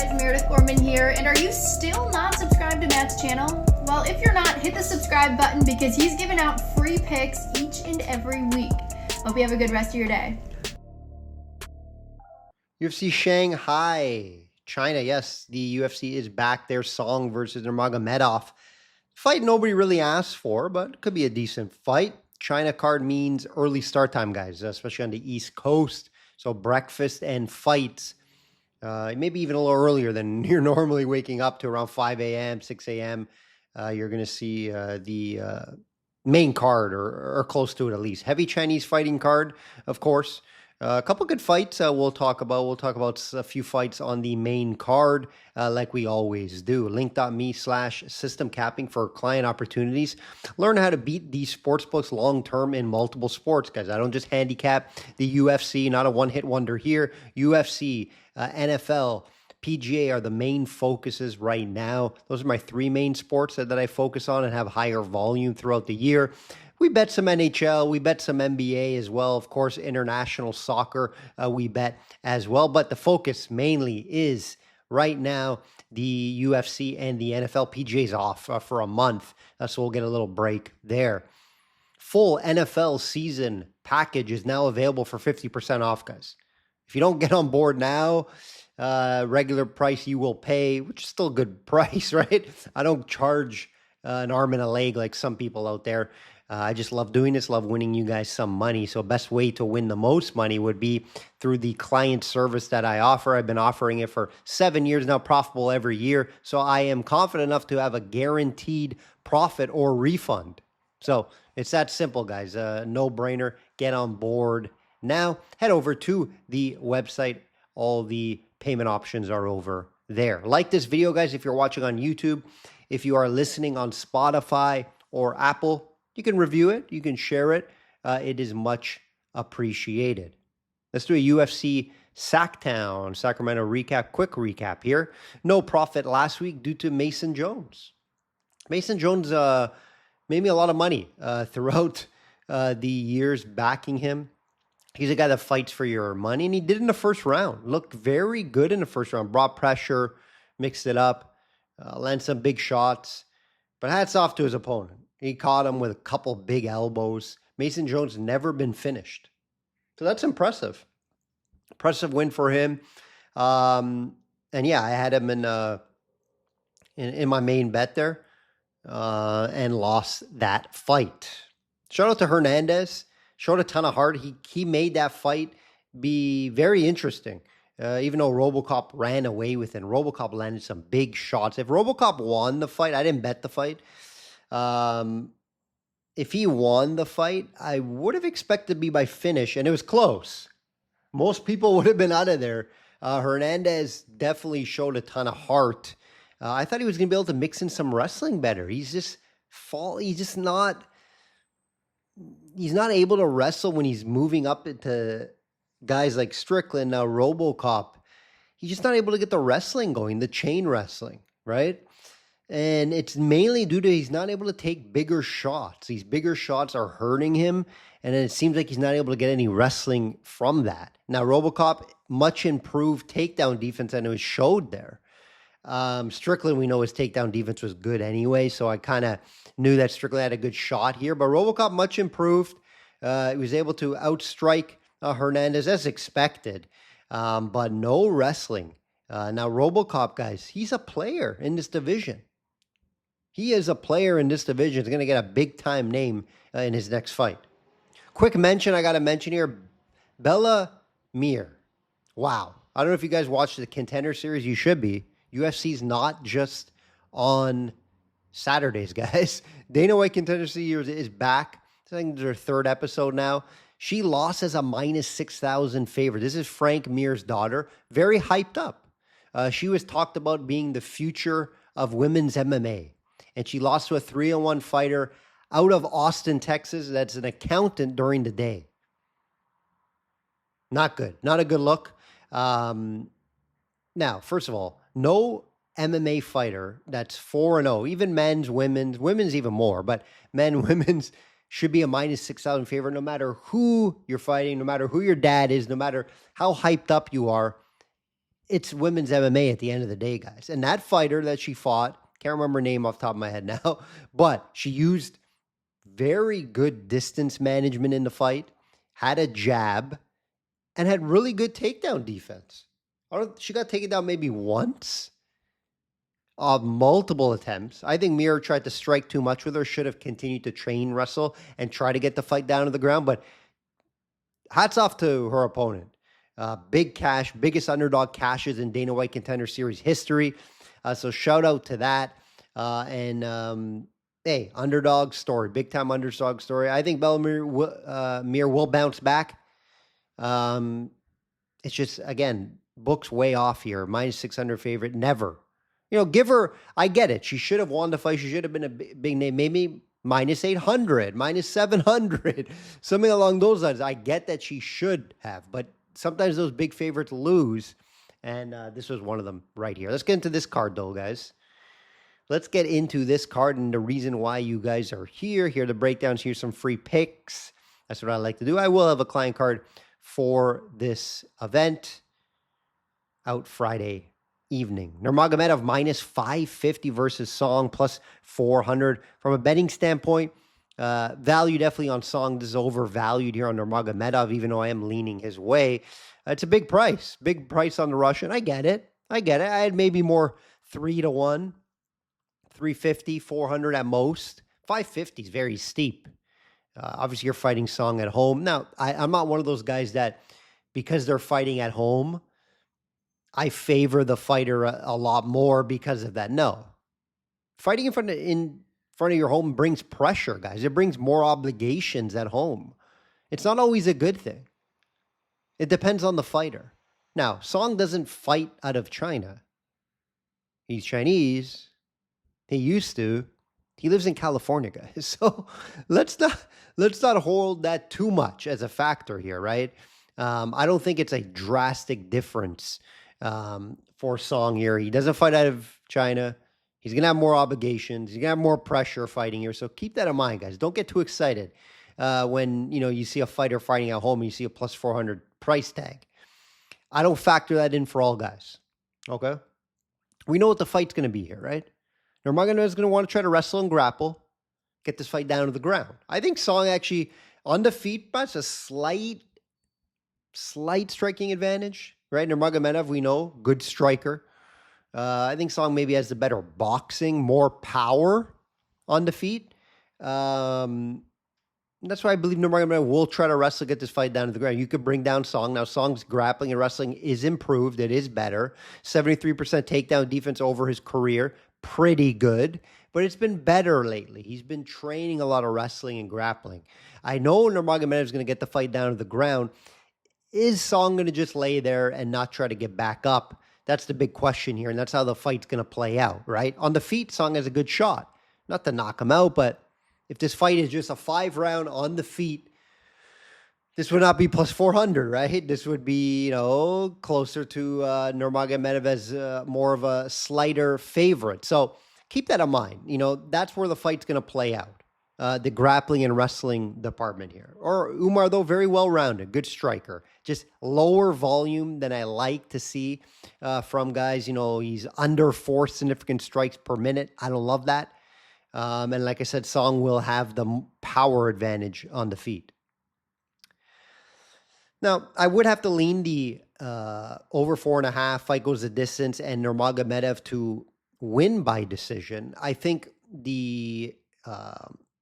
guys, Meredith Gorman here, and are you still not subscribed to Matt's channel? Well, if you're not, hit the subscribe button because he's giving out free picks each and every week. Hope you have a good rest of your day. UFC Shanghai, China. Yes, the UFC is back. Their Song versus Nurmagomedov. Fight nobody really asked for, but it could be a decent fight. China card means early start time, guys, especially on the East Coast. So breakfast and fights, maybe even a little earlier than you're normally waking up to, around 5 a.m., 6 a.m. You're going to see the main card or close to it at least. Heavy Chinese fighting card, of course. A couple good fights we'll talk about. We'll talk about a few fights on the main card like we always do. Link.me/system capping for client opportunities. Learn how to beat these sportsbooks long-term in multiple sports, guys. I don't just handicap the UFC, not a one-hit wonder here. UFC, NFL, PGA are the main focuses right now. Those are my three main sports that I focus on and have higher volume throughout the year. We bet some NHL, we bet some NBA as well. Of course, international soccer we bet as well. But the focus mainly is right now the UFC and the NFL. PGA's off for a month, so we'll get a little break there. Full NFL season package is now available for 50% off, guys. If you don't get on board now, regular price you will pay, which is still a good price, right? I don't charge an arm and a leg like some people out there. I just love doing this, love winning you guys some money. So best way to win the most money would be through the client service that I offer. I've been offering it for 7 years now, profitable every year. So I am confident enough to have a guaranteed profit or refund. So it's that simple, guys. No brainer. Get on board now. Head over to the website. All the payment options are over there. Like this video, guys, if you're watching on YouTube. If you are listening on Spotify or Apple, you can review it. You can share it. It is much appreciated. Let's do a UFC Sacktown, Sacramento recap, quick recap here. No profit last week due to Mason Jones. Mason Jones made me a lot of money throughout the years backing him. He's a guy that fights for your money, and he did in the first round. Looked very good in the first round. Brought pressure, mixed it up, landed some big shots. But hats off to his opponent. He caught him with a couple big elbows. Mason Jones never been finished. So that's impressive. Impressive win for him. And yeah, I had him in my main bet there and lost that fight. Shout out to Hernandez. Showed a ton of heart. He made that fight be very interesting. Even though RoboCop ran away with it. RoboCop landed some big shots. If RoboCop won the fight, I didn't bet the fight. If he won the fight, I would have expected to be by finish, and it was close. Most people would have been out of there. Hernandez definitely showed a ton of heart. I thought he was going to be able to mix in some wrestling better. He's not able to wrestle when he's moving up into guys like Strickland, now RoboCop. He's just not able to get the wrestling going, the chain wrestling, right? And it's mainly due to he's not able to take bigger shots. These bigger shots are hurting him, and it seems like he's not able to get any wrestling from that. Now, RoboCop, much improved takedown defense, and it was showed there. Strickland, we know his takedown defense was good anyway, so I kind of knew that Strickland had a good shot here. But RoboCop, much improved. He was able to outstrike Hernandez as expected, but no wrestling. Now, RoboCop, guys, he's a player in this division. He is a player in this division. He's going to get a big-time name in his next fight. Quick mention, I got to mention here, Bella Mir. Wow. I don't know if you guys watched the Contender Series. You should be. UFC's not just on Saturdays, guys. Dana White Contender Series is back. I think their third episode now. She lost as a minus 6,000 favorite. This is Frank Mir's daughter. Very hyped up. She was talked about being the future of women's MMA. And she lost to a 3-on-1 fighter out of Austin, Texas. That's an accountant during the day. Not good. Not a good look. Now, first of all, no MMA fighter that's 4-0, even men's, women's even more, but women's should be a minus 6,000 favorite no matter who you're fighting, no matter who your dad is, no matter how hyped up you are. it's women's MMA at the end of the day, guys. And that fighter that she fought, can't remember her name off the top of my head now, but she used very good distance management in the fight, had a jab, and had really good takedown defense. She got taken down maybe once, multiple attempts. I think Mir tried to strike too much with her, should have continued to train wrestle and try to get the fight down to the ground. But hats off to her opponent. Big cash, biggest underdog cashes in Dana White Contender Series history. So shout out to that. Hey, underdog story, big time underdog story. I think Mir will bounce back. It's just, again, book's way off here. Minus 600 favorite, never. Give her, I get it. She should have won the fight. She should have been a big name. Maybe minus 800, minus 700, something along those lines. I get that she should have, but sometimes those big favorites lose, and this was one of them right here. Let's get into this card, though, guys. Let's get into this card and the reason why you guys are here. Here are the breakdowns. Here's some free picks. That's what I like to do. I will have a client card for this event out Friday evening. Nurmagomedov minus 550 versus Song plus 400. From a betting standpoint, value definitely on Song. This is overvalued here on Nurmagomedov, even though I am leaning his way. It's a big price on the Russian. I get it. I had maybe more 3-1, 350, 400 at most. 550 is very steep. Obviously, you're fighting Song at home. Now, I'm not one of those guys that, because they're fighting at home, I favor the fighter a lot more because of that. No. Fighting in front of your home brings pressure, guys. It brings more obligations at home. It's not always a good thing. It depends on the fighter. Now, Song doesn't fight out of China. He's Chinese. He used to. He lives in California, guys. So let's not hold that too much as a factor here, right? I don't think it's a drastic difference for Song here. He doesn't fight out of China. He's going to have more obligations. He's going to have more pressure fighting here. So keep that in mind, guys. Don't get too excited when you see a fighter fighting at home and you see a plus 400 price tag. I don't factor that in for all guys. Okay? We know what the fight's going to be here, right? Nurmagomedov is going to want to try to wrestle and grapple, get this fight down to the ground. I think Song actually, on the feet, that's a slight striking advantage, right? Nurmagomedov, we know, good striker. I think Song maybe has the better boxing, more power on the feet. That's why I believe Nurmagomedov will try to wrestle, get this fight down to the ground. You could bring down Song. Now, Song's grappling and wrestling is improved. It is better. 73% takedown defense over his career. Pretty good, but it's been better lately. He's been training a lot of wrestling and grappling. I know Nurmagomedov is going to get the fight down to the ground. Is Song going to just lay there and not try to get back up? That's the big question here, and that's how the fight's going to play out, right? On the feet, Song has a good shot. Not to knock him out, but if this fight is just a 5-round on the feet, this would not be plus 400, right? This would be, closer to Nurmagomedov as more of a slighter favorite. So keep that in mind. That's where the fight's going to play out. The grappling and wrestling department here. Or Umar, though, very well-rounded, good striker. Just lower volume than I like to see from guys. He's under 4 significant strikes per minute. I don't love that. And like I said, Song will have the power advantage on the feet. Now, I would have to lean the over 4.5, fight goes the distance, and Nurmagomedov to win by decision. I think the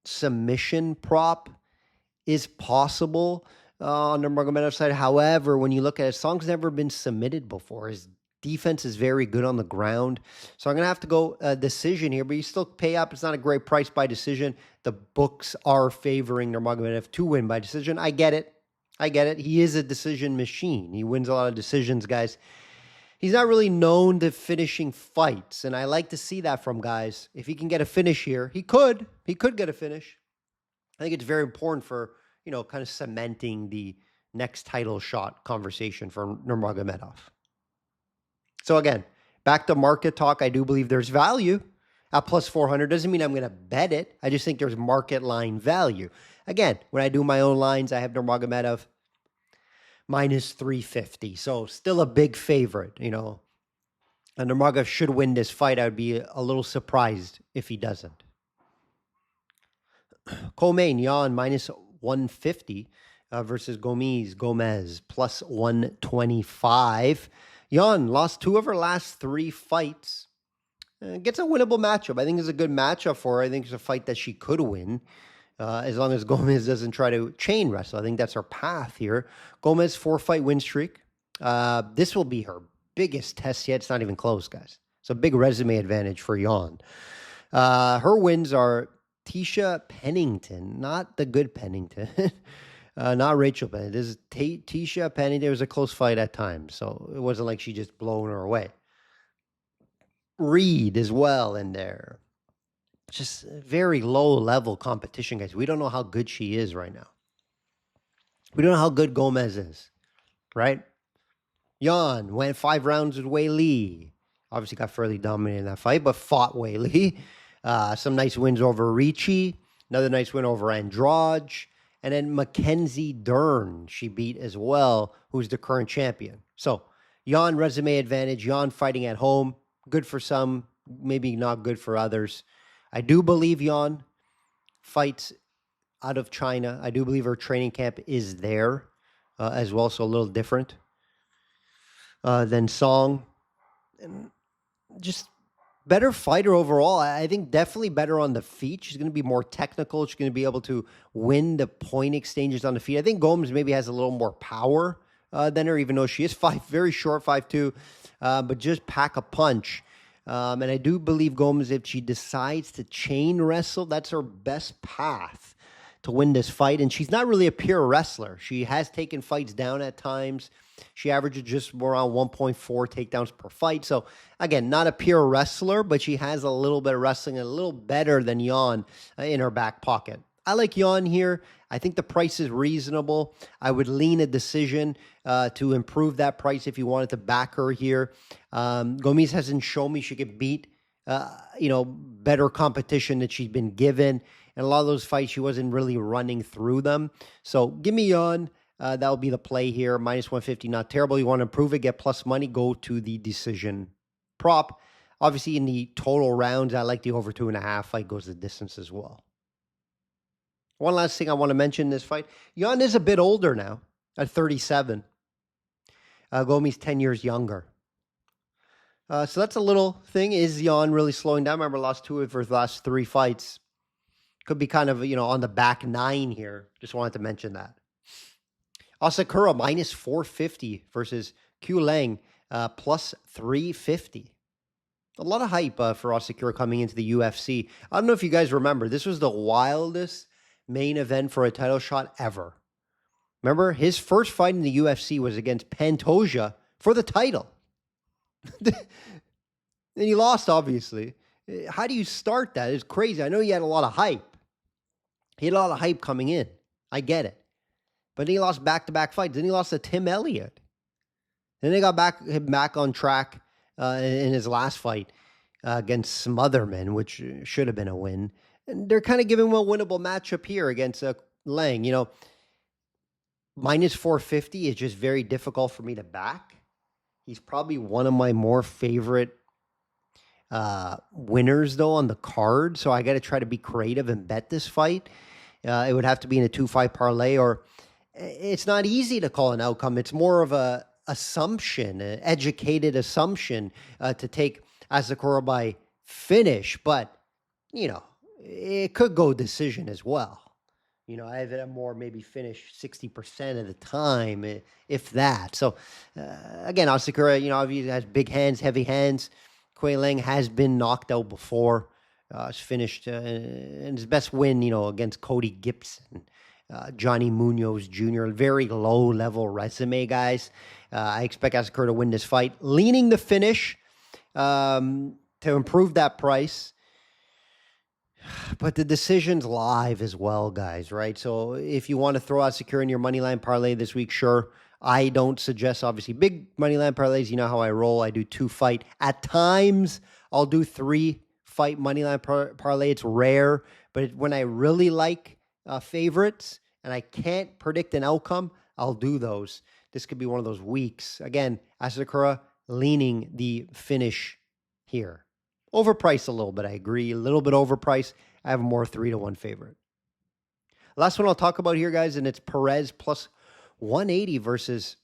submission prop is possible on Nurmagomedov's side. However, when you look at it, Song's never been submitted before. His defense is very good on the ground. So I'm going to have to go decision here, but you still pay up. It's not a great price by decision. The books are favoring Nurmagomedov to win by decision. I get it. He is a decision machine. He wins a lot of decisions, guys. He's not really known to finishing fights, and I like to see that from guys. If he can get a finish here, he could get a finish. I think it's very important for, kind of cementing the next title shot conversation for Nurmagomedov. So again, back to market talk. I do believe there's value at plus 400. Doesn't mean I'm going to bet it. I just think there's market line value. Again, when I do my own lines, I have Nurmagomedov minus 350. So still a big favorite, And Nurmagomedov should win this fight. I would be a little surprised if he doesn't. Co-main, Yan minus 150 versus Gomez plus 125. Yan lost 2 of her last 3 fights. Gets a winnable matchup. I think it's a good matchup for her. I think it's a fight that she could win. As long as Gomez doesn't try to chain wrestle. I think that's her path here. Gomez 4-fight win streak. This will be her biggest test yet. It's not even close, guys. It's a big resume advantage for Yan. Her wins are Tisha Pennington, not the good Pennington, not Rachel Pennington. This is Tisha Pennington. It was a close fight at times, so it wasn't like she just blown her away. Reed as well in there. Just very low level competition, guys. We don't know how good she is right now. We don't know how good Gomez is, right? Yan went 5 rounds with Wei Li. Obviously got fairly dominated in that fight, but fought Wei Li. Some nice wins over Ricci. Another nice win over Andrade. And then Mackenzie Dern she beat as well, who's the current champion. So Yan resume advantage. Yan fighting at home. Good for some, maybe not good for others. I do believe Yan fights out of China. I do believe her training camp is there as well, so a little different than Song. And just better fighter overall. I think definitely better on the feet. She's going to be more technical. She's going to be able to win the point exchanges on the feet. I think Gomes maybe has a little more power than her, even though she is very short, 5'2", but just pack a punch. And I do believe Gomes, if she decides to chain wrestle, that's her best path to win this fight. And she's not really a pure wrestler. She has taken fights down at times. She averages just around 1.4 takedowns per fight. So, again, not a pure wrestler, but she has a little bit of wrestling, a little better than Yan in her back pocket. I like Yan here. I think the price is reasonable. I would lean a decision to improve that price if you wanted to back her here. Gomes hasn't shown me she could beat, better competition that she's been given. And a lot of those fights, she wasn't really running through them. So give me Yan. That'll be the play here. Minus 150, not terrible. You want to improve it, get plus money, go to the decision prop. Obviously, in the total rounds, I like the over 2.5. Fight goes the distance as well. One last thing I want to mention in this fight. Yan is a bit older now, at 37. Gomes 10 years younger. So that's a little thing. Is Yan really slowing down? Remember, lost 2 of her last 3 fights. Could be kind of, on the back 9 here. Just wanted to mention that. Asakura minus 450 versus Q Lang plus 350. A lot of hype for Asakura coming into the UFC. I don't know if you guys remember. This was the wildest main event for a title shot ever. Remember, his first fight in the UFC was against Pantoja for the title. And he lost, obviously. How do you start that? It's crazy. I know he had a lot of hype. He had a lot of hype coming in. I get it. But he lost back-to-back fights. Then he lost to Tim Elliott. Then they got back on track in his last fight against Smotherman, which should have been a win. And they're kind of giving him a winnable matchup here against Lang. Minus 450 is just very difficult for me to back. He's probably one of my more favorite winners, though, on the card. So I got to try to be creative and bet this fight. It would have to be in a 2-fight parlay, or it's not easy to call an outcome. It's more of a assumption, an educated assumption to take Asakura by finish. But, it could go decision as well. I have it more maybe finish 60% of the time, if that. So, again, Asakura, obviously has big hands, heavy hands. Quay Lang has been knocked out before. He's finished, and his best win, against Cody Gibson, Johnny Munoz Jr., very low-level resume, guys. I expect Asakura to win this fight. Leaning the finish to improve that price. But the decision's live as well, guys, right? So if you want to throw Asakura in your moneyline parlay this week, sure. I don't suggest, obviously, big moneyline parlays. You know how I roll. I do 2-fight. At times, I'll do 3-fight moneyline parlay. It's rare. But when I really like favorites and I can't predict an outcome, I'll do those. This could be one of those weeks. Again, Asakura leaning the finish here. Overpriced a little bit, I agree. A little bit overpriced. I have a more 3-1 favorite. Last one I'll talk about here, guys, and it's Perez plus 180 versus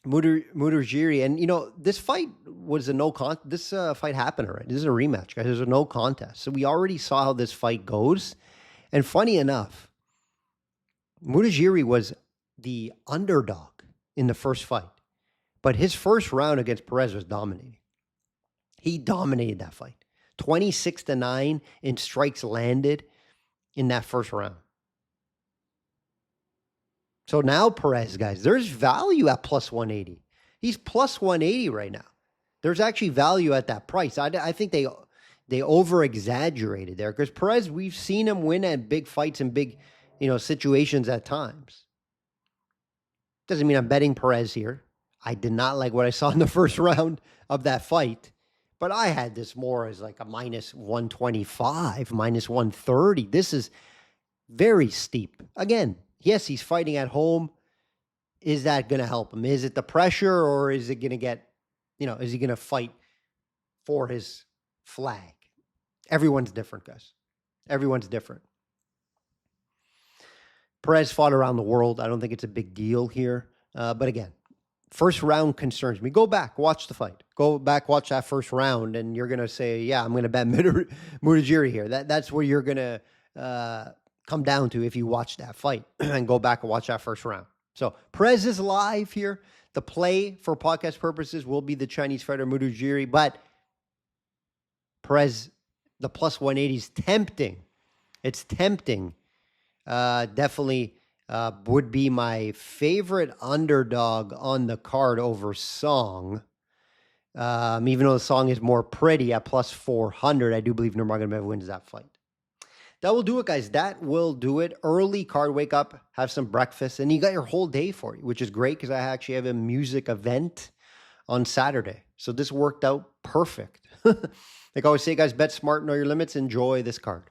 Mutagiri. And, this fight was a no contest. This fight happened already. This is a rematch, guys. There's a no contest. So we already saw how this fight goes. And funny enough, Mutagiri was the underdog in the first fight. But his first round against Perez was dominating. He dominated that fight. 26-9 in strikes landed in that first round. So now Perez, guys, there's value at plus 180. He's plus 180 right now. There's actually value at that price. I think they over-exaggerated there because Perez, we've seen him win at big fights and big, situations at times. Doesn't mean I'm betting Perez here. I did not like what I saw in the first round of that fight, but I had this more as like a minus 125, minus 130. This is very steep. Again, yes, he's fighting at home. Is that going to help him? Is it the pressure, or is it going to get, is he going to fight for his flag? Everyone's different, guys. Everyone's different. Perez fought around the world. I don't think it's a big deal here. But again, first round concerns me. Go back, watch the fight. Go back, watch that first round, and you're going to say, yeah, I'm going to bet Mutagiri here. That's where you're going to come down to if you watch that fight and go back and watch that first round. So Perez is live here. The play for podcast purposes will be the Chinese fighter Mutagiri, but Perez, the plus 180 is tempting. It's tempting. Definitely would be my favorite underdog on the card over Song. Even though the Song is more pretty at plus 400, I do believe Nurmagomedov wins that fight. That will do it, guys. That will do it. Early card, wake up, have some breakfast, and you got your whole day for you, which is great because I actually have a music event on Saturday. So this worked out perfect. Like I always say, guys, bet smart, know your limits, enjoy this card.